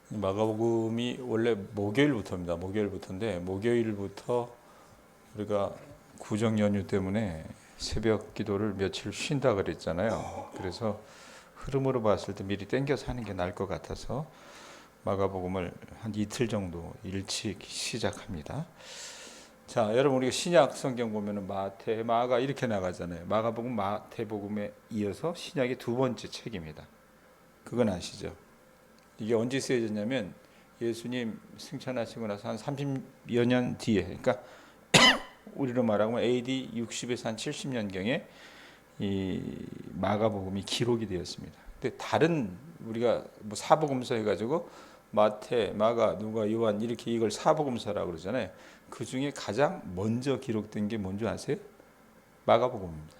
마가복음이 원래 목요일부터입니다. 목요일부터인데 목요일부터 우리가 구정 연휴 때문에 새벽 기도를 며칠 쉰다 그랬잖아요. 그래서 흐름으로 봤을 때 미리 땡겨서 하는 게 나을 것 같아서 마가복음을 한 이틀 정도 일찍 시작합니다. 자, 여러분 우리가 신약 성경 보면은 마태, 마가 이렇게 나가잖아요. 마가복음, 마태복음에 이어서 신약의 두 번째 책입니다. 그건 아시죠? 이게 언제 쓰여졌냐면 예수님 승천하시고 나서 한 30여 년 뒤에, 그러니까 우리로 말하면 AD 60에서 한 70년경에 이 마가복음이 기록이 되었습니다. 근데 다른 우리가 뭐 사복음서 해가지고 마태, 마가, 누가, 요한 이렇게 이걸 사복음서라고 그러잖아요. 그 중에 가장 먼저 기록된 게 뭔지 아세요? 마가복음입니다.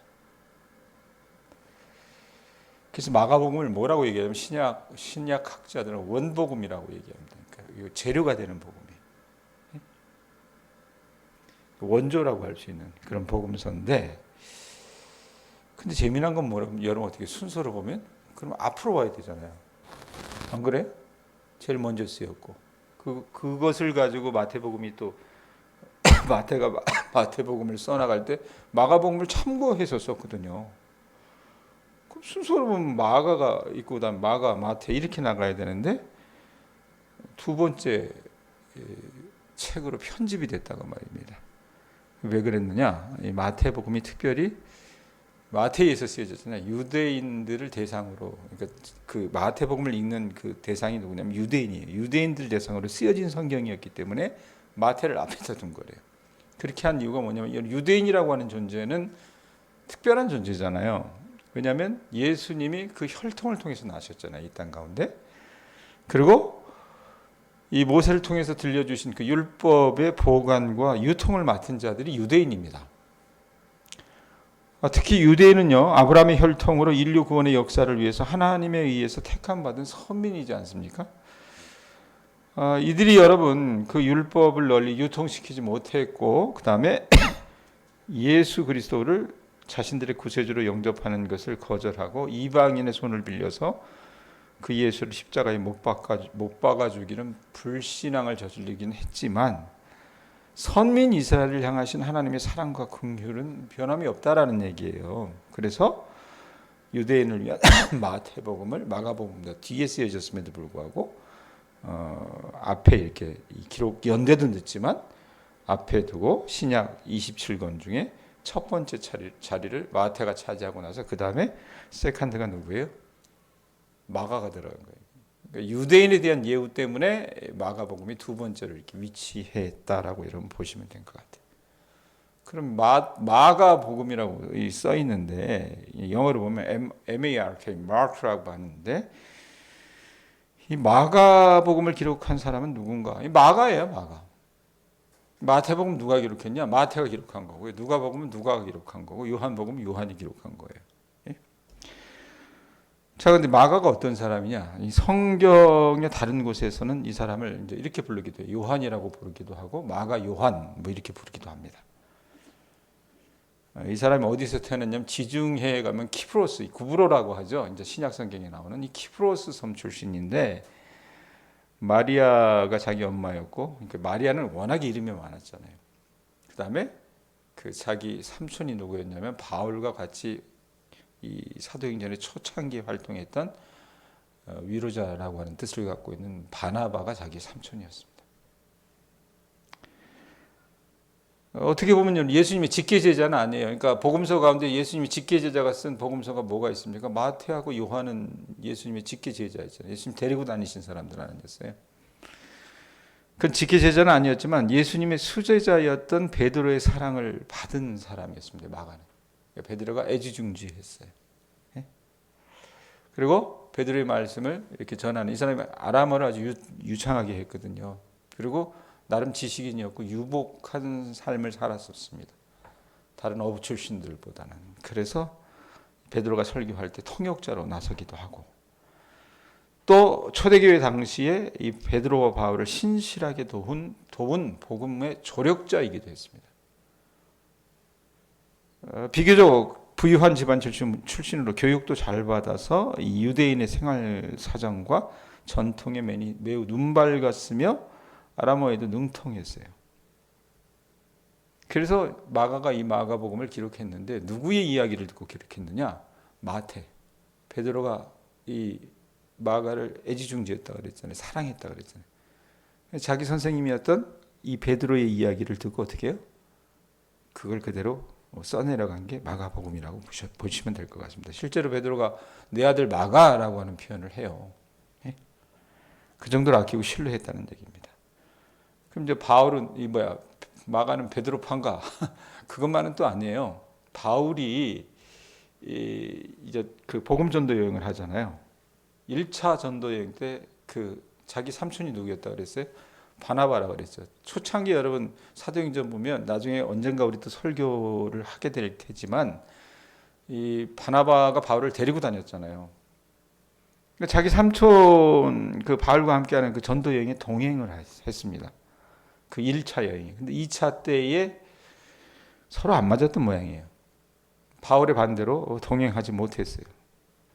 그래서 마가복음을 뭐라고 얘기하냐면 신약 학자들은 원복음이라고 얘기합니다. 그러니까 재료가 되는 복음이 원조라고 할 수 있는 그런 복음서인데, 근데 재미난 건 뭐라면 여러분 어떻게 순서로 보면 그럼 앞으로 와야 되잖아요. 안 그래? 제일 먼저 쓰였고 그것을 가지고 마태복음이 또 마태가 마태복음을 써나갈 때 마가복음을 참고해서 썼거든요. 그럼 순서로 보면 마가가 있고 그다음 마가, 마태 이렇게 나가야 되는데 두 번째 책으로 편집이 됐다고 말입니다. 왜 그랬느냐? 이 마태복음이 특별히 마태에서 쓰여졌잖아요. 유대인들을 대상으로, 그러니까 그 마태복음을 읽는 그 대상이 누구냐면 유대인이에요. 유대인들 대상으로 쓰여진 성경이었기 때문에 마태를 앞에다 둔 거래요. 그렇게 한 이유가 뭐냐면 유대인이라고 하는 존재는 특별한 존재잖아요. 왜냐하면 예수님이 그 혈통을 통해서 나셨잖아요. 이 땅 가운데. 그리고 이 모세를 통해서 들려주신 그 율법의 보관과 유통을 맡은 자들이 유대인입니다. 특히 유대인은요, 아브라함의 혈통으로 인류 구원의 역사를 위해서 하나님에 의해서 택함 받은 선민이지 않습니까? 이들이 여러분 그 율법을 널리 유통시키지 못했고, 그 다음에 예수 그리스도를 자신들의 구세주로 영접하는 것을 거절하고 이방인의 손을 빌려서 그 예수를 십자가에 못 박아 죽이는 불신앙을 저지르긴 했지만 선민 이스라엘을 향하신 하나님의 사랑과 긍휼은 변함이 없다라는 얘기예요. 그래서 유대인을 위한 마태복음을 마가복음보다 뒤에 쓰여졌음에도 불구하고 앞에 이렇게 기록 연대도 늦지만 앞에 두고 신약 27권 중에 첫 번째 자리를 마태가 차지하고 나서 그 다음에 세컨드가 누구예요? 마가가 들어간 거예요. 그러니까 유대인에 대한 예우 때문에 마가복음이 두 번째로 이렇게 위치했다라고 여러분 보시면 될 것 같아요. 그럼 마가복음이라고 써 있는데 영어로 보면 MARK, 마크라고 하는데 이 마가복음을 기록한 사람은 누군가? 이 마가예요, 마가. 마태복음 누가 기록했냐? 마태가 기록한 거고요. 누가복음은 누가가 기록한 거고, 요한복음은 요한이 기록한 거예요. 예? 자, 근데 마가가 어떤 사람이냐? 이 성경의 다른 곳에서는 이 사람을 이제 이렇게 부르기도 해요. 요한이라고 부르기도 하고, 마가 요한 뭐 이렇게 부르기도 합니다. 이 사람이 어디서 태어났냐면 지중해에 가면 키프로스, 구브로라고 하죠. 이제 신약 성경에 나오는 이 키프로스 섬 출신인데. 마리아가 자기 엄마였고, 그러니까 마리아는 워낙에 이름이 많았잖아요. 그 다음에 그 자기 삼촌이 누구였냐면 바울과 같이 이 사도행전의 초창기 활동했던 위로자라고 하는 뜻을 갖고 있는 바나바가 자기 삼촌이었습니다. 어떻게 보면 예수님의 직계제자는 아니에요. 그러니까 복음서 가운데 예수님이 직계제자가 쓴 복음서가 뭐가 있습니까? 마태하고 요한은 예수님의 직계제자였잖아요. 예수님 데리고 다니신 사람들 아니었어요. 그건 직계제자는 아니었지만 예수님의 수제자였던 베드로의 사랑을 받은 사람이었습니다. 마가는. 그러니까 베드로가 애지중지했어요. 그리고 베드로의 말씀을 이렇게 전하는, 이 사람이 아람어를 아주 유창하게 했거든요. 그리고 나름 지식인이었고 유복한 삶을 살았었습니다. 다른 어부 출신들보다는. 그래서 베드로가 설교할 때 통역자로 나서기도 하고, 또 초대교회 당시에 이 베드로와 바울을 신실하게 도운 복음의 조력자이기도 했습니다. 비교적 부유한 집안 출신으로 교육도 잘 받아서 이 유대인의 생활 사정과 전통에 매우 눈밝았으며 아람어에도 능통했어요. 그래서 마가가 이 마가복음을 기록했는데 누구의 이야기를 듣고 기록했느냐? 마태. 베드로가 이 마가를 애지중지했다 그랬잖아요. 사랑했다 그랬잖아요. 자기 선생님이었던 이 베드로의 이야기를 듣고 어떻게 해요? 그걸 그대로 써내려간 게 마가복음이라고 보시면 될 것 같습니다. 실제로 베드로가 내 아들 마가라고 하는 표현을 해요. 그 정도로 아끼고 신뢰했다는 얘기입니다. 그럼 이제 바울은 마가는 베드로 판가? 그것만은 또 아니에요. 바울이 이제 그 복음 전도 여행을 하잖아요. 1차 전도 여행 때 그 자기 삼촌이 누구였다 그랬어요? 바나바라 그랬죠. 초창기 여러분 사도행전 보면 나중에 언젠가 우리 또 설교를 하게 될 테지만 이 바나바가 바울을 데리고 다녔잖아요. 그러니까 자기 삼촌 그 바울과 함께하는 그 전도 여행에 동행을 했습니다. 그 1차 여행이. 근데 2차 때에 서로 안 맞았던 모양이에요. 바울의 반대로 동행하지 못했어요.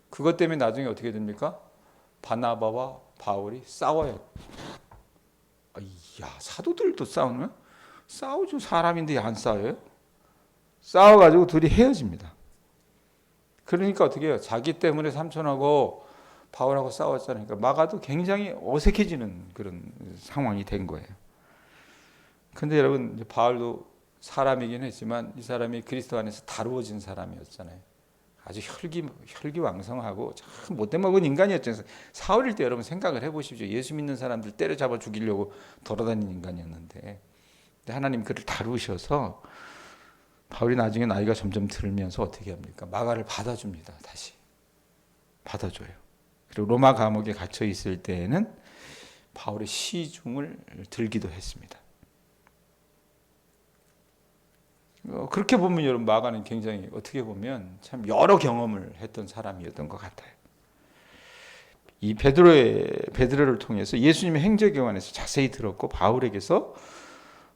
그것 때문에 나중에 어떻게 됩니까? 바나바와 바울이 싸워요. 야, 사도들도 싸우면 싸우죠. 사람인데 안 싸워요? 싸워가지고 둘이 헤어집니다. 그러니까 어떻게 해요? 자기 때문에 삼촌하고 바울하고 싸웠잖아요. 그러니까 마가도 굉장히 어색해지는 그런 상황이 된 거예요. 근데 여러분, 바울도 사람이긴 했지만 이 사람이 그리스도 안에서 다루어진 사람이었잖아요. 아주 혈기왕성하고 참 못돼 먹은 인간이었잖아요. 사울일 때 여러분 생각을 해보십시오. 예수 믿는 사람들 때려잡아 죽이려고 돌아다니는 인간이었는데, 근데 하나님 그를 다루셔서 바울이 나중에 나이가 점점 들면서 어떻게 합니까? 마가를 받아줍니다. 다시 받아줘요. 그리고 로마 감옥에 갇혀 있을 때에는 바울의 시중을 들기도 했습니다. 그렇게 보면 여러분 마가는 굉장히 어떻게 보면 참 여러 경험을 했던 사람이었던 것 같아요. 이 베드로를 통해서 예수님의 행적에 관해서 자세히 들었고 바울에게서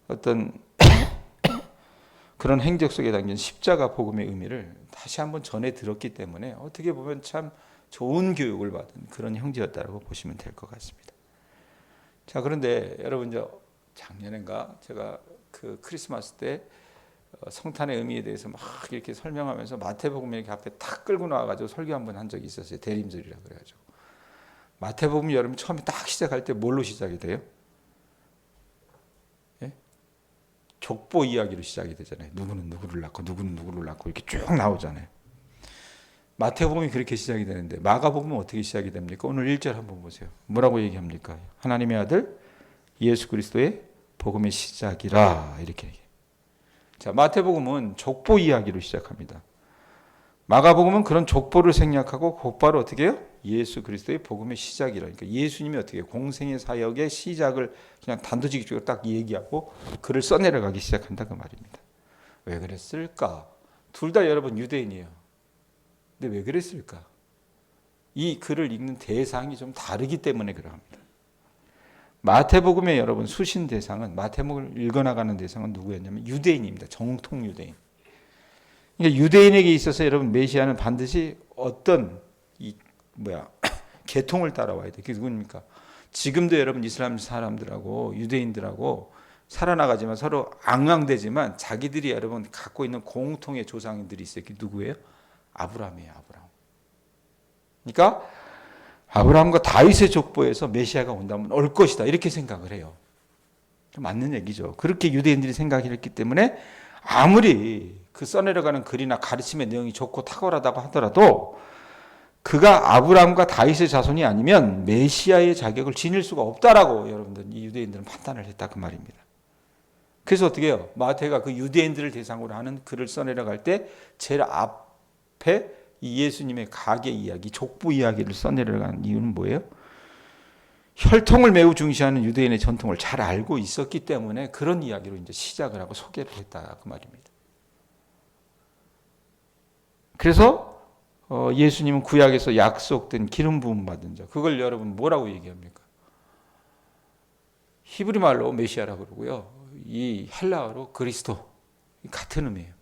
어떤 그런 행적 속에 담긴 십자가 복음의 의미를 다시 한번 전해 들었기 때문에 어떻게 보면 참 좋은 교육을 받은 그런 형제였다고 보시면 될 것 같습니다. 자, 그런데 여러분 작년인가 제가 그 크리스마스 때 성탄의 의미에 대해서 막 이렇게 설명하면서 마태복음 이렇게 앞에 탁 끌고 나와가지고 설교 한번 한 적이 있었어요. 대림절이라 그래가지고. 마태복음 여러분 처음에 딱 시작할 때 뭘로 시작이 돼요? 예? 족보 이야기로 시작이 되잖아요. 누구는 누구를 낳고 누구는 누구를 낳고 이렇게 쭉 나오잖아요. 마태복음이 그렇게 시작이 되는데 마가복음은 어떻게 시작이 됩니까? 오늘 1절 한번 보세요. 뭐라고 얘기합니까? 하나님의 아들 예수 그리스도의 복음의 시작이라 이렇게 얘기해요. 자, 마태복음은 족보 이야기로 시작합니다. 마가복음은 그런 족보를 생략하고 곧바로 어떻게 해요? 예수 그리스도의 복음의 시작이라. 그러니까 예수님이 어떻게 해요? 공생의 사역의 시작을 그냥 단도직입적으로 딱 얘기하고 글을 써내려가기 시작한다 그 말입니다. 왜 그랬을까? 둘 다 여러분 유대인이에요. 근데 왜 그랬을까? 이 글을 읽는 대상이 좀 다르기 때문에 그러합니다. 마태복음의 여러분 수신 대상은 마태복음을 읽어나가는 대상은 누구였냐면 유대인입니다. 정통 유대인. 그러니까 유대인에게 있어서 여러분 메시아는 반드시 어떤 계통을 따라와야 돼. 그게 누굽니까? 지금도 여러분 이슬람 사람들하고 유대인들하고 살아나가지만 서로 앙앙대지만 자기들이 여러분 갖고 있는 공통의 조상들이 있어요. 그게 누구예요? 아브라함이에요. 아브라함. 그러니까 아브라함과 다윗의 족보에서 메시아가 온다면 올 것이다 이렇게 생각을 해요. 맞는 얘기죠. 그렇게 유대인들이 생각했기 때문에 아무리 그 써내려가는 글이나 가르침의 내용이 좋고 탁월하다고 하더라도 그가 아브라함과 다윗의 자손이 아니면 메시아의 자격을 지닐 수가 없다라고 여러분들 이 유대인들은 판단을 했다 그 말입니다. 그래서 어떻게 해요? 마태가 그 유대인들을 대상으로 하는 글을 써내려갈 때 제일 앞에 이 예수님의 가계 이야기, 족보 이야기를 써내려간 이유는 뭐예요? 혈통을 매우 중시하는 유대인의 전통을 잘 알고 있었기 때문에 그런 이야기로 이제 시작을 하고 소개를 했다 그 말입니다. 그래서 예수님은 구약에서 약속된 기름 부음 받은 자, 그걸 여러분 뭐라고 얘기합니까? 히브리 말로 메시아라고 그러고요. 이 헬라어로 그리스도, 같은 의미예요.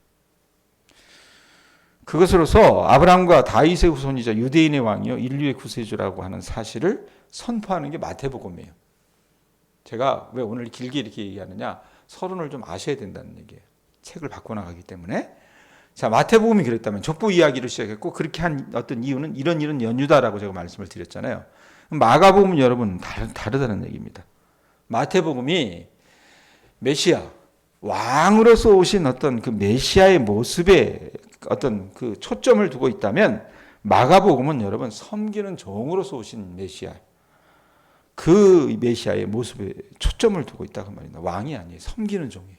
그것으로서 아브라함과 다윗의 후손이자 유대인의 왕이요 인류의 구세주라고 하는 사실을 선포하는 게 마태복음이에요. 제가 왜 오늘 길게 이렇게 얘기하느냐, 서론을 좀 아셔야 된다는 얘기예요. 책을 바꿔나가기 때문에. 자, 마태복음이 그랬다면 족보 이야기를 시작했고 그렇게 한 어떤 이유는 이런 연유다라고 제가 말씀을 드렸잖아요. 마가복음은 여러분 다르다는 얘기입니다. 마태복음이 메시아, 왕으로서 오신 어떤 그 메시아의 모습에 어떤 그 초점을 두고 있다면, 마가복음은 여러분 섬기는 종으로서 오신 메시아, 그 메시아의 모습에 초점을 두고 있다고 말입니다. 왕이 아니에요. 섬기는 종이에요.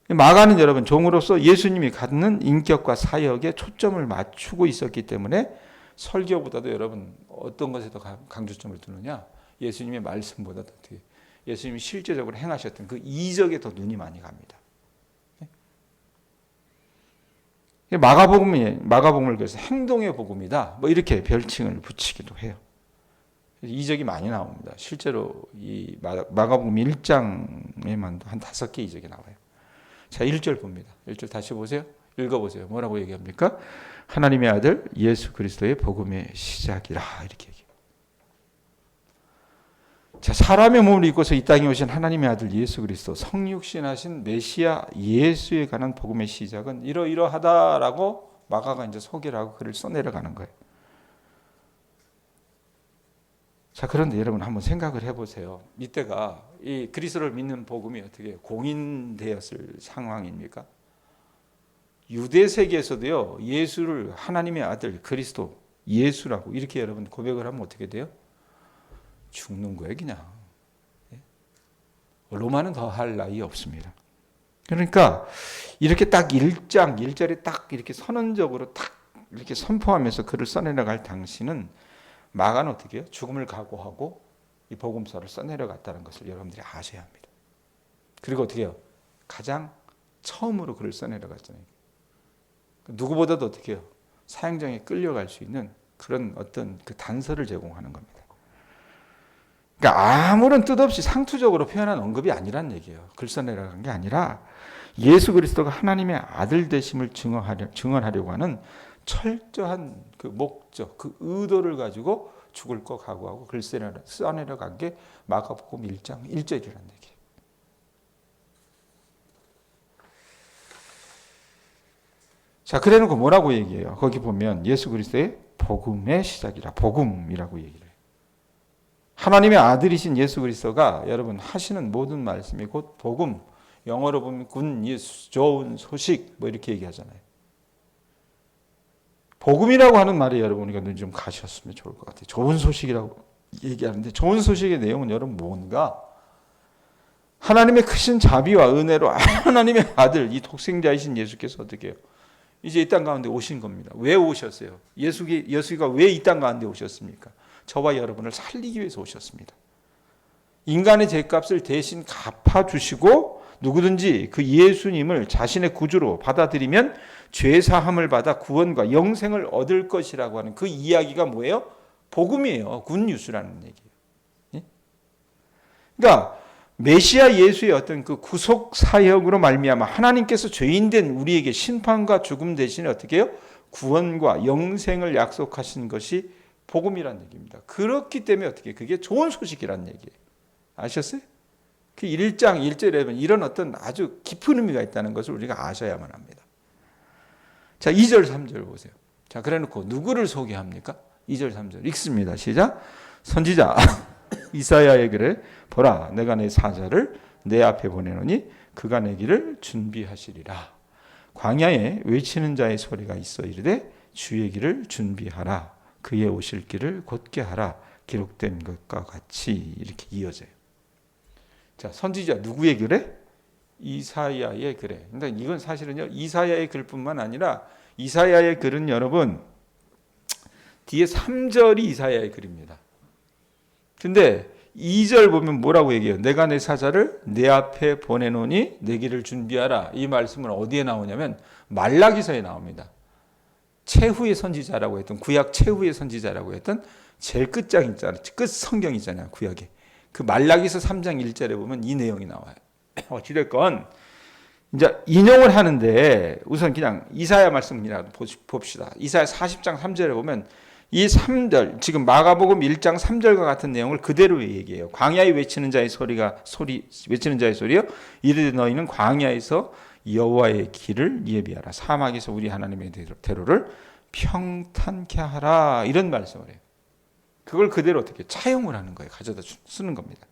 마가는 여러분 종으로서 예수님이 갖는 인격과 사역에 초점을 맞추고 있었기 때문에 설교보다도 여러분 어떤 것에 더 강조점을 두느냐, 예수님의 말씀보다 더 예수님이 실제적으로 행하셨던 그 이적에 더 눈이 많이 갑니다. 마가복음을 그래서 행동의 복음이다, 뭐 이렇게 별칭을 붙이기도 해요. 이적이 많이 나옵니다. 실제로 이 마가복음 1장에만 한 5개 이적이 나와요. 자, 1절 봅니다. 1절 다시 보세요. 읽어보세요. 뭐라고 얘기합니까? 하나님의 아들 예수 그리스도의 복음의 시작이라, 이렇게 얘기해요. 자, 사람의 몸을 입고서 이 땅에 오신 하나님의 아들 예수 그리스도, 성육신하신 메시아 예수에 관한 복음의 시작은 이러이러하다라고 마가가 이제 소개를 하고 글을 써내려가는 거예요. 자, 그런데 여러분 한번 생각을 해보세요. 이때가 이 그리스도를 믿는 복음이 어떻게 공인되었을 상황입니까? 유대 세계에서도요, 예수를 하나님의 아들 그리스도 예수라고 이렇게 여러분 고백을 하면 어떻게 돼요? 죽는 거예요, 그냥. 로마는 더 할 나위 없습니다. 그러니까 이렇게 딱 1장 1절에 딱 이렇게 선언적으로 딱 이렇게 선포하면서 글을 써내려갈 당시는 마가는 어떻게 해요? 죽음을 각오하고 이 복음서를 써내려갔다는 것을 여러분들이 아셔야 합니다. 그리고 어떻게 해요? 가장 처음으로 글을 써내려갔잖아요. 누구보다도 어떻게 해요? 사형장에 끌려갈 수 있는 그런 어떤 그 단서를 제공하는 겁니다. 그러니까 아무런 뜻 없이 상투적으로 표현한 언급이 아니란 얘기예요. 글 써내려간 게 아니라 예수 그리스도가 하나님의 아들 되심을 증언하려고 하는 철저한 그 목적, 그 의도를 가지고 죽을 거 각오하고 글 써내려간 게 마가복음 1장 1절이라는 얘기예요. 자, 그래놓고 뭐라고 얘기해요? 거기 보면 예수 그리스도의 복음의 시작이라, 복음이라고 얘기를 해요. 하나님의 아들이신 예수 그리스도가 여러분 하시는 모든 말씀이 곧 복음, 영어로 보면 굿 뉴스, 좋은 소식 뭐 이렇게 얘기하잖아요. 복음이라고 하는 말에 여러분 우리가 눈 좀 가셨으면 좋을 것 같아요. 좋은 소식이라고 얘기하는데, 좋은 소식의 내용은 여러분 뭔가? 하나님의 크신 자비와 은혜로 하나님의 아들, 이 독생자이신 예수께서 어떻게 해요? 이제 이 땅 가운데 오신 겁니다. 왜 오셨어요? 예수가 왜 이 땅 가운데 오셨습니까? 저와 여러분을 살리기 위해서 오셨습니다. 인간의 죄값을 대신 갚아주시고 누구든지 그 예수님을 자신의 구주로 받아들이면 죄사함을 받아 구원과 영생을 얻을 것이라고 하는 그 이야기가 뭐예요? 복음이에요. 굿뉴스라는 얘기예요. 그러니까 메시아 예수의 어떤 그 구속 사역으로 말미암아 하나님께서 죄인된 우리에게 심판과 죽음 대신에 어떻게 해요? 구원과 영생을 약속하신 것이 복음이라는 얘기입니다. 그렇기 때문에 어떻게 그게 좋은 소식이라는 얘기예요. 아셨어요? 그 1장 1절에 보면 이런 어떤 아주 깊은 의미가 있다는 것을 우리가 아셔야만 합니다. 자, 2절 3절 보세요. 자, 그래놓고 누구를 소개합니까? 2절 3절 읽습니다. 시작. 선지자 이사야의 글에 보라, 내가 내 사자를 내 앞에 보내노니 그가 내 길을 준비하시리라. 광야에 외치는 자의 소리가 있어 이르되 주의 길을 준비하라. 그의 오실 길을 곧게 하라. 기록된 것과 같이 이렇게 이어져요. 자, 선지자 누구의 글에? 이사야의 글에. 근데 이건 사실은요, 이사야의 글뿐만 아니라 이사야의 글은 여러분 뒤에 3절이 이사야의 글입니다. 근데 2절 보면 뭐라고 얘기해요? 내가 내 사자를 내 앞에 보내노니 내 길을 준비하라. 이 말씀은 어디에 나오냐면 말라기서에 나옵니다. 최후의 선지자라고 했던, 구약 최후의 선지자라고 했던 제일 끝장 있잖아요. 끝 성경 있잖아요. 구약에. 그 말라기서 3장 1절에 보면 이 내용이 나와요. 어찌됐건 이제 인용을 하는데 우선 그냥 이사야 말씀 그냥 봅시다. 이사야 40장 3절에 보면 이 3절, 지금 마가복음 1장 3절과 같은 내용을 그대로 얘기해요. 광야에 외치는 자의 외치는 자의 소리요. 이르되 너희는 광야에서 여호와의 길을 예비하라. 사막에서 우리 하나님의 대로를 평탄케 하라. 이런 말씀을 해요. 그걸 그대로 어떻게 차용을 하는 거예요. 가져다 쓰는 겁니다.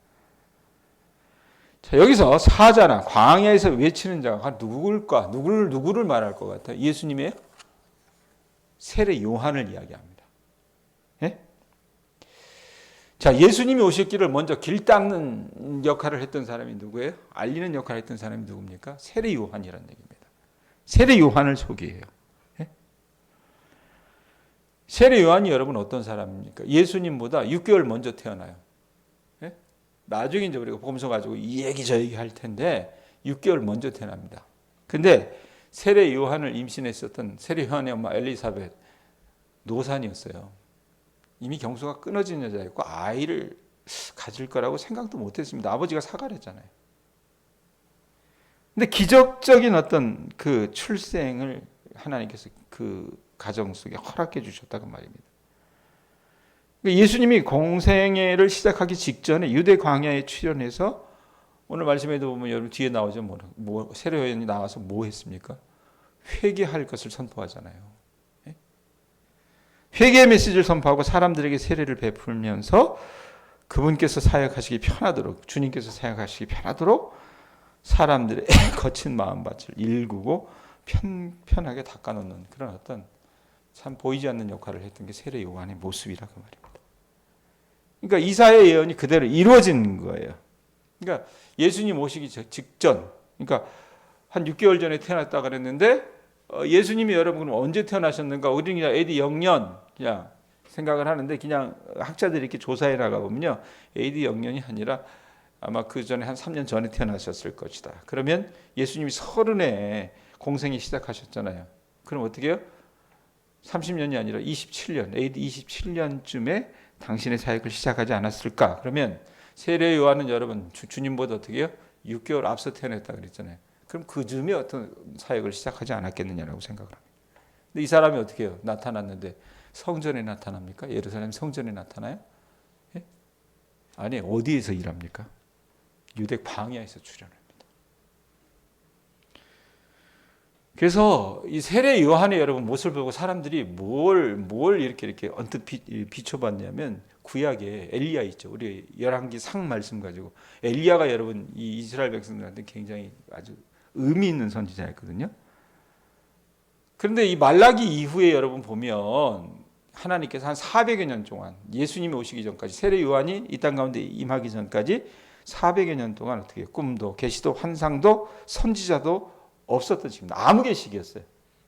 자, 여기서 사자나 광야에서 외치는 자가 누굴까? 누구를 말할 것 같아요? 예수님의 세례 요한을 이야기합니다. 예? 자, 예수님이 오셨기를 먼저 길 닦는 역할을 했던 사람이 누구예요? 알리는 역할을 했던 사람이 누굽니까? 세례 요한이라는 얘기입니다. 세례 요한을 소개해요. 예? 세례 요한이 여러분 어떤 사람입니까? 예수님보다 6개월 먼저 태어나요. 예? 나중에 이제 우리가 복음서 가지고 이 얘기 저 얘기 할 텐데 6개월 먼저 태어납니다. 근데 세례 요한을 임신했었던 세례 요한의 엄마 엘리사벳 노산이었어요. 이미 경수가 끊어진 여자였고 아이를 가질 거라고 생각도 못했습니다. 아버지가 사과를 했잖아요. 근데 기적적인 어떤 그 출생을 하나님께서 그 가정 속에 허락해 주셨다고 말입니다. 예수님이 공생애를 시작하기 직전에 유대 광야에 출현해서 오늘 말씀에도 보면 여러분 뒤에 나오죠. 세례 요한이 나와서 뭐 했습니까? 회개할 것을 선포하잖아요. 회개의 메시지를 선포하고 사람들에게 세례를 베풀면서 그분께서 사역하시기 편하도록, 주님께서 사역하시기 편하도록 사람들의 거친 마음밭을 일구고 편하게 닦아놓는 그런 어떤 참 보이지 않는 역할을 했던 게 세례 요한의 모습이라고 말입니다. 그러니까 이사야의 예언이 그대로 이루어진 거예요. 그러니까 예수님 오시기 직전, 그러니까 한 6개월 전에 태어났다 그랬는데 예수님이 여러분 언제 태어나셨는가? 우리는 그냥 AD 0년 그냥 생각을 하는데 그냥 학자들이 이렇게 조사해 나가 보면요, AD 0년이 아니라 아마 그 전에 한 3년 전에 태어나셨을 것이다. 그러면 예수님이 30에 공생이 시작하셨잖아요. 그럼 어떻게 해요? 30년이 아니라 27년, AD 27년쯤에 당신의 사역을 시작하지 않았을까? 그러면 세례 요한은 여러분 주님보다 어떻게 해요? 6개월 앞서 태어났다 그랬잖아요. 그럼 그 즈음에 어떤 사역을 시작하지 않았겠느냐라고 생각을 합니다. 근데 이 사람이 어떻게 해요? 나타났는데 성전에 나타납니까? 예루살렘 성전에 나타나요? 예? 아니, 어디에서 일합니까? 유대 광야에서 출현합니다. 그래서 이 세례 요한의 여러분 모습을 보고 사람들이 뭘 이렇게 언뜻 비춰봤냐면 구약에 엘리야 있죠. 우리 열왕기 상 말씀 가지고 엘리야가 여러분 이 이스라엘 백성들한테 굉장히 아주 의미 있는 선지자였거든요. 그런데 이 말라기 이후에 여러분 보면 하나님께서 한 400여 년 동안 예수님이 오시기 전까지 세례 요한이 이 땅 가운데 임하기 전까지 400여 년 동안 어떻게 꿈도 계시도 환상도 선지자도 없었던 시기입니다. 암흑의식이었어요.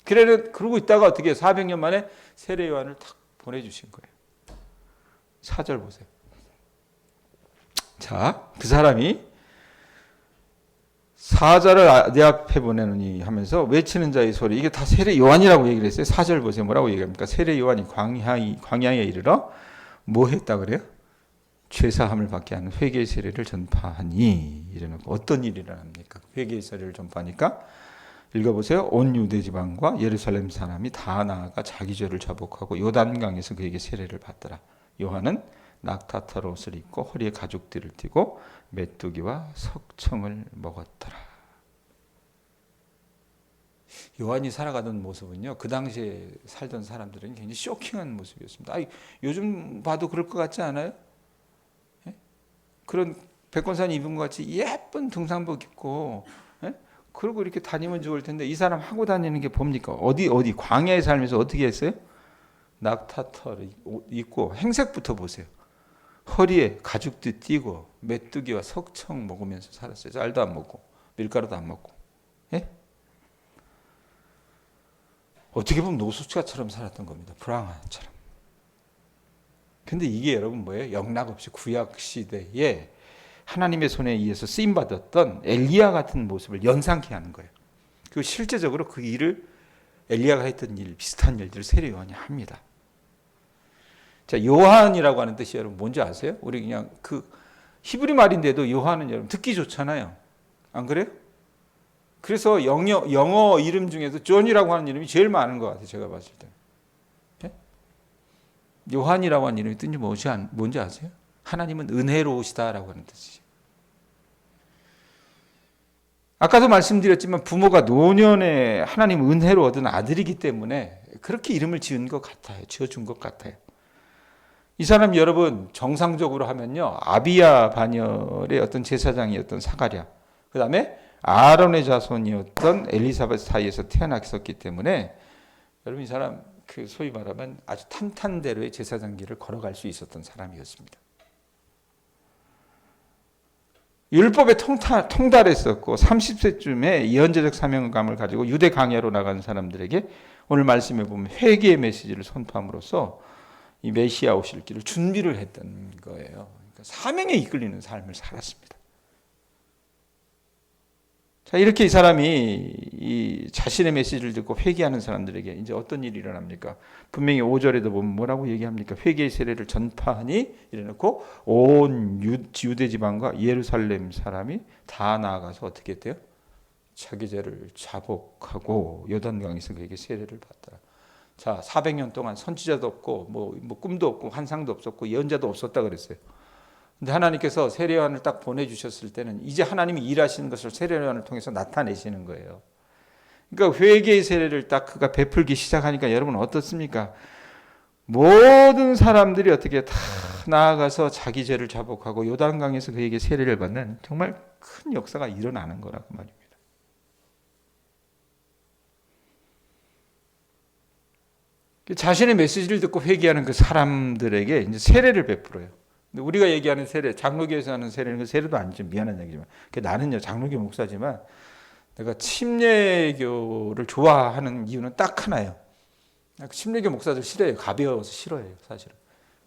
그러고 있다가 어떻게 400년 만에 세례 요한을 탁 보내주신 거예요. 4절 보세요. 자, 그 사람이 사자를 내 앞에 보내느니 하면서 외치는 자의 소리, 이게 다 세례 요한이라고 얘기를 했어요. 4절 보세요. 뭐라고 얘기합니까? 세례 요한이 광야에 이르러 뭐 했다 그래요? 죄사함을 받게 하는 회개의 세례를 전파하니. 이래놓고 어떤 일이 일어납니까? 회개의 세례를 전파하니까 읽어보세요. 온 유대 지방과 예루살렘 사람이 다 나아가 자기 죄를 자복하고 요단강에서 그에게 세례를 받더라. 요한은 낙타털 옷을 입고 허리에 가죽띠를 띠고 메뚜기와 석청을 먹었더라. 요한이 살아가던 모습은요, 그 당시에 살던 사람들은 굉장히 쇼킹한 모습이었습니다. 요즘 봐도 그럴 것 같지 않아요? 예? 그런 백권산 입은 것 같이 예쁜 등산복 입고, 예? 그러고 이렇게 다니면 좋을 텐데 이 사람 하고 다니는 게 뭡니까? 어디 광야에 살면서 어떻게 했어요? 낙타털 입고 행색부터 보세요. 허리에 가죽도 띠고 메뚜기와 석청 먹으면서 살았어요. 쌀도 안 먹고 밀가루도 안 먹고. 예? 어떻게 보면 노숙자처럼 살았던 겁니다. 불황아처럼. 근데 이게 여러분 뭐예요? 영락없이 구약 시대에 하나님의 손에 의해서 쓰임받았던 엘리야 같은 모습을 연상케 하는 거예요. 그리고 실제적으로 그 일을 엘리야가 했던 일, 비슷한 일들을 세례 요한이 합니다. 자, 요한이라고 하는 뜻이 여러분 뭔지 아세요? 우리 그냥 그 히브리 말인데도 요한은 여러분 듣기 좋잖아요. 안 그래요? 그래서 영어 이름 중에서 존이라고 하는 이름이 제일 많은 것 같아요. 제가 봤을 때. 네? 요한이라고 하는 이름의 뜻이 뭔지 아세요? 하나님은 은혜로우시다라고 하는 뜻이죠. 아까도 말씀드렸지만 부모가 노년에 하나님 은혜로 얻은 아들이기 때문에 그렇게 이름을 지은 것 같아요. 지어준 것 같아요. 이 사람 여러분 정상적으로 하면요. 아비야 반열의 어떤 제사장이었던 사가랴, 그 다음에 아론의 자손이었던 엘리사벳 사이에서 태어났었기 때문에 여러분 이 사람 그 소위 말하면 아주 탄탄대로의 제사장 길을 걸어갈 수 있었던 사람이었습니다. 율법에 통달했었고 30세쯤에 예언자적 사명감을 가지고 유대 강야로 나간 사람들에게 오늘 말씀해 보면 회개의 메시지를 선포함으로써 이 메시아 오실 길을 준비를 했던 거예요. 그러니까 사명에 이끌리는 삶을 살았습니다. 자, 이렇게 이 사람이 이 자신의 메시지를 듣고 회개하는 사람들에게 이제 어떤 일이 일어납니까? 분명히 5절에도 보면 뭐라고 얘기합니까? 회개의 세례를 전파하니 이래놓고 온 유대 지방과 예루살렘 사람이 다 나아가서 어떻게 했대요? 자기 죄를 자복하고 요단강에서 그에게 세례를 받더라. 자, 400년 동안 선지자도 없고 뭐 꿈도 없고 환상도 없었고 예언자도 없었다 그랬어요. 근데 하나님께서 세례 요한을 딱 보내주셨을 때는 이제 하나님이 일하시는 것을 세례 요한을 통해서 나타내시는 거예요. 그러니까 회개의 세례를 딱 그가 베풀기 시작하니까 여러분 어떻습니까? 모든 사람들이 어떻게 다 나아가서 자기 죄를 자복하고 요단강에서 그에게 세례를 받는 정말 큰 역사가 일어나는 거라고 말입니다. 자신의 메시지를 듣고 회개하는 그 사람들에게 이제 세례를 베풀어요. 근데 우리가 얘기하는 세례, 장로교에서 하는 세례는 그 세례도 아니죠. 미안한 얘기지만. 나는요, 장로교 목사지만 내가 침례교를 좋아하는 이유는 딱 하나예요. 침례교 목사들 싫어해요. 가벼워서 싫어해요, 사실은.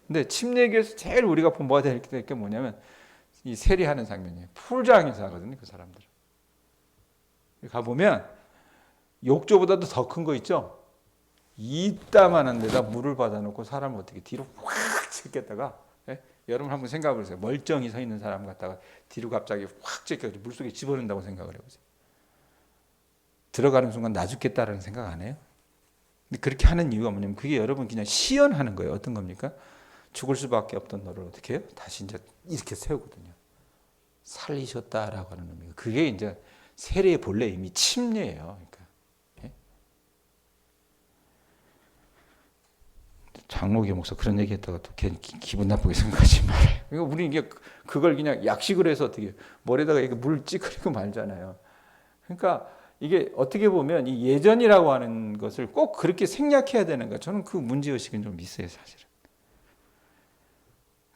근데 침례교에서 제일 우리가 본받아야 될 게 뭐냐면 이 세례하는 장면이에요. 풀장에서 하거든요, 그 사람들은. 가보면 욕조보다도 더 큰 거 있죠? 이따만한 데다 물을 받아놓고 사람을 어떻게 뒤로 확 제꼈다가, 여러분 한번 생각해 보세요. 멀쩡히 서 있는 사람 갖다가 뒤로 갑자기 확 제껴서 물속에 집어넣는다고 생각을 해보세요. 들어가는 순간 나 죽겠다라는 생각 안 해요? 근데 그렇게 하는 이유가 뭐냐면 그게 여러분 그냥 시연하는 거예요. 어떤 겁니까? 죽을 수밖에 없던 너를 어떻게 해요? 다시 이제 이렇게 세우거든요. 살리셨다라고 하는 의미가. 그게 이제 세례의 본래 의미 침례예요. 그러니까. 장로교 목사 그런 얘기했다가 또 기분 나쁘게 생각하지 말아요. 그러니까 우리 이게 그걸 그냥 약식으로 해서 어떻게 머리에다가 이렇게 물 찌그리고 말잖아요. 그러니까 이게 어떻게 보면 이 예전이라고 하는 것을 꼭 그렇게 생략해야 되는가? 저는 그 문제 의식은 좀 있어요, 사실은.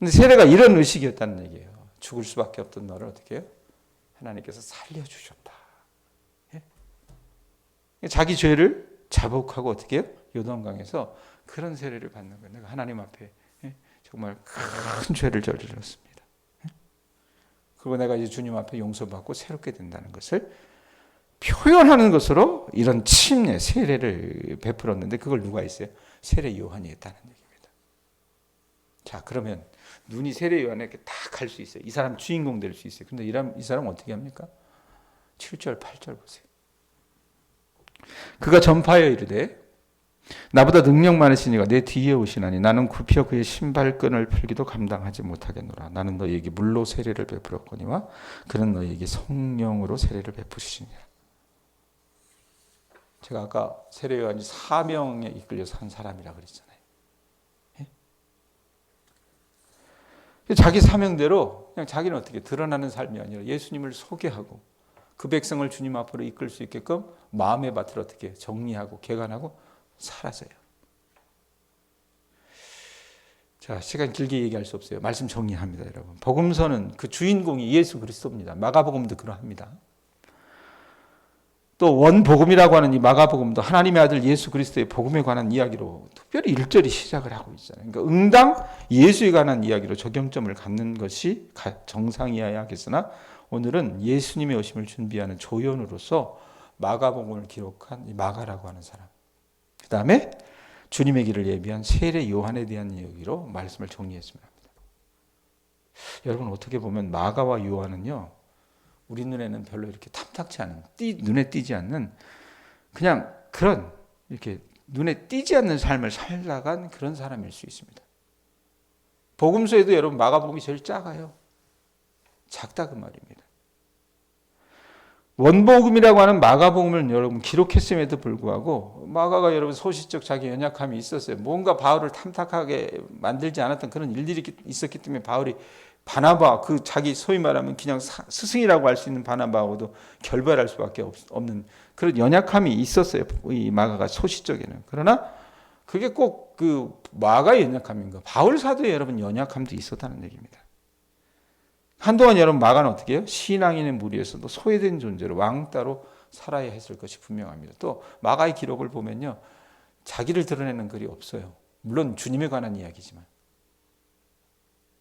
근데 세례가 이런 의식이었다는 얘기예요. 죽을 수밖에 없던 너를 어떻게 해요? 하나님께서 살려주셨다. 예? 자기 죄를 자복하고 어떻게 해요? 요단강에서 그런 세례를 받는 거예요. 내가 하나님 앞에 정말 큰 죄를 저질렀습니다. 그리고 내가 이제 주님 앞에 용서받고 새롭게 된다는 것을 표현하는 것으로 이런 침례, 세례를 베풀었는데 그걸 누가 했어요? 세례 요한이 했다는 얘기입니다. 자, 그러면 눈이 세례 요한에게 딱 갈 수 있어요. 이 사람 주인공 될 수 있어요. 근데 이 사람 어떻게 합니까? 7절, 8절 보세요. 그가 전파하여 이르되 나보다 능력 많으시니가 내 뒤에 오시나니 나는 굽혀 그의 신발끈을 풀기도 감당하지 못하겠노라. 나는 너희에게 물로 세례를 베풀었거니와 그는 너희에게 성령으로 세례를 베푸시니라. 제가 아까 세례 요한이 사명에 이끌려서 한 사람이라 그랬잖아요. 자기 사명대로 그냥 자기는 어떻게 드러나는 삶이 아니라 예수님을 소개하고 그 백성을 주님 앞으로 이끌 수 있게끔 마음의 밭을 어떻게 정리하고 개간하고 살았어요. 자, 시간 길게 얘기할 수 없어요. 말씀 정리합니다, 여러분. 복음서는 그 주인공이 예수 그리스도입니다. 마가복음도 그러합니다. 또 원복음이라고 하는 이 마가복음도 하나님의 아들 예수 그리스도의 복음에 관한 이야기로 특별히 1절이 시작을 하고 있잖아요. 그러니까 응당 예수에 관한 이야기로 적용점을 갖는 것이 정상이어야 하겠으나 오늘은 예수님의 오심을 준비하는 조연으로서 마가복음을 기록한 이 마가라고 하는 사람, 그 다음에 주님의 길을 예비한 세례 요한에 대한 이야기로 말씀을 정리했으면 합니다. 여러분 어떻게 보면 마가와 요한은요, 우리 눈에는 별로 이렇게 탐탁치 않은, 눈에 띄지 않는 그냥 그런 이렇게 눈에 띄지 않는 삶을 살아간 그런 사람일 수 있습니다. 복음서에도 여러분 마가복음이 제일 작아요. 작다 그 말입니다. 원복음이라고 하는 마가복음을 여러분 기록했음에도 불구하고 마가가 여러분 소시적 자기 연약함이 있었어요. 뭔가 바울을 탐탁하게 만들지 않았던 그런 일들이 있었기 때문에 바울이 바나바, 그 자기 소위 말하면 그냥 스승이라고 할 수 있는 바나바하고도 결별할 수밖에 없는 그런 연약함이 있었어요. 이 마가가 소시적에는. 그러나 그게 꼭 그 마가의 연약함인가? 바울 사도의 여러분 연약함도 있었다는 얘기입니다. 한동안 여러분 마가는 어떻게 해요? 신앙인의 무리에서도 소외된 존재로 왕따로 살아야 했을 것이 분명합니다. 또 마가의 기록을 보면요, 자기를 드러내는 글이 없어요. 물론 주님에 관한 이야기지만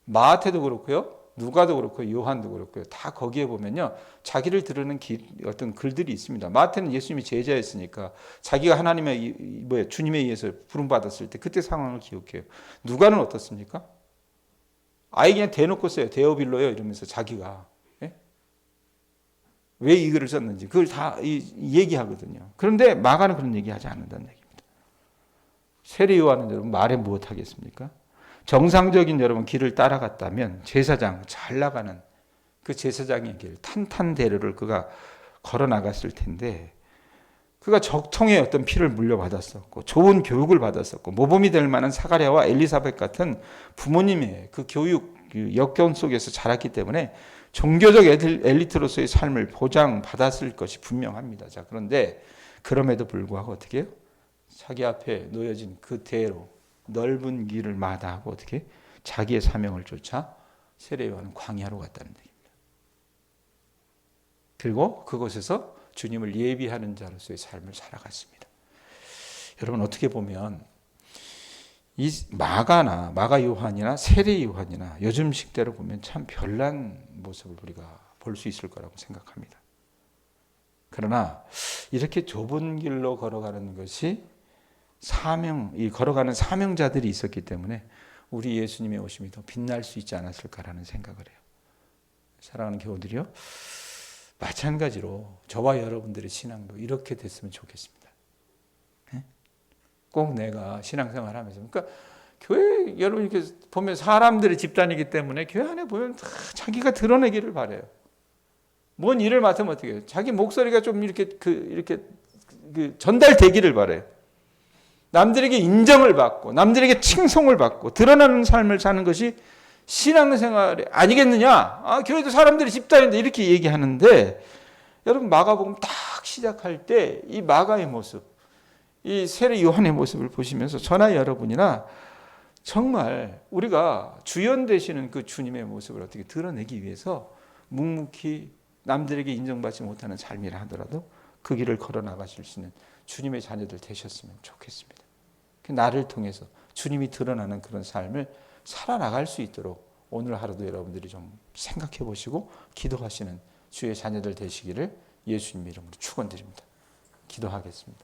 마태도 그렇고요, 누가도 그렇고 요한도 그렇고요, 다 거기에 보면요 자기를 드러내는 어떤 글들이 있습니다. 마태는 예수님이 제자였으니까 자기가 하나님의 주님에 의해서 부름 받았을 때 그때 상황을 기억해요. 누가는 어떻습니까? 아예 그냥 대놓고 써요. 데오빌로요 이러면서 자기가 왜 이 글을 썼는지 그걸 다 얘기하거든요. 그런데 마가는 그런 얘기하지 않는다는 얘기입니다. 세례 요한은 여러분 말에 무엇하겠습니까? 정상적인 여러분 길을 따라갔다면 제사장, 잘 나가는 그 제사장의 길, 탄탄대로를 그가 걸어 나갔을 텐데, 그가 적통의 어떤 피를 물려받았었고 좋은 교육을 받았었고 모범이 될 만한 사가랴와 엘리사벳 같은 부모님의 그 교육, 그 역경 속에서 자랐기 때문에 종교적 엘리트로서의 삶을 보장받았을 것이 분명합니다. 자, 그런데 그럼에도 불구하고 어떻게 해요? 자기 앞에 놓여진 그 대로 넓은 길을 마다하고 어떻게 자기의 사명을 쫓아 세례 요한은 광야로 갔다는 얘기입니다. 그리고 그곳에서 주님을 예비하는 자로서의 삶을 살아갔습니다. 여러분 어떻게 보면 이 마가 요한이나 세례 요한이나 요즘 식대로 보면 참 별난 모습을 우리가 볼 수 있을 거라고 생각합니다. 그러나 이렇게 좁은 길로 걸어가는 것이 이 걸어가는 사명자들이 있었기 때문에 우리 예수님의 오심이 더 빛날 수 있지 않았을까라는 생각을 해요. 사랑하는 교우들이요, 마찬가지로 저와 여러분들의 신앙도 이렇게 됐으면 좋겠습니다. 꼭 내가 신앙생활 하면서, 그러니까 교회 여러분 이렇게 보면 사람들의 집단이기 때문에 교회 안에 보면 다 자기가 드러내기를 바래요. 뭔 일을 맡으면 어떻게 해요? 자기 목소리가 좀 이렇게 전달되기를 바래요. 남들에게 인정을 받고 남들에게 칭송을 받고 드러나는 삶을 사는 것이 신앙생활이 아니겠느냐? 교회도 사람들이 집단인데 이렇게 얘기하는데, 여러분 마가복음 딱 시작할 때 이 마가의 모습, 이 세례 요한의 모습을 보시면서 저나 여러분이나 정말 우리가 주연 되시는 그 주님의 모습을 어떻게 드러내기 위해서 묵묵히 남들에게 인정받지 못하는 삶이라 하더라도 그 길을 걸어 나가실 수 있는 주님의 자녀들 되셨으면 좋겠습니다. 나를 통해서 주님이 드러나는 그런 삶을 살아나갈 수 있도록 오늘 하루도 여러분들이 좀 생각해 보시고 기도하시는 주의 자녀들 되시기를 예수님 이름으로 축원드립니다. 기도하겠습니다.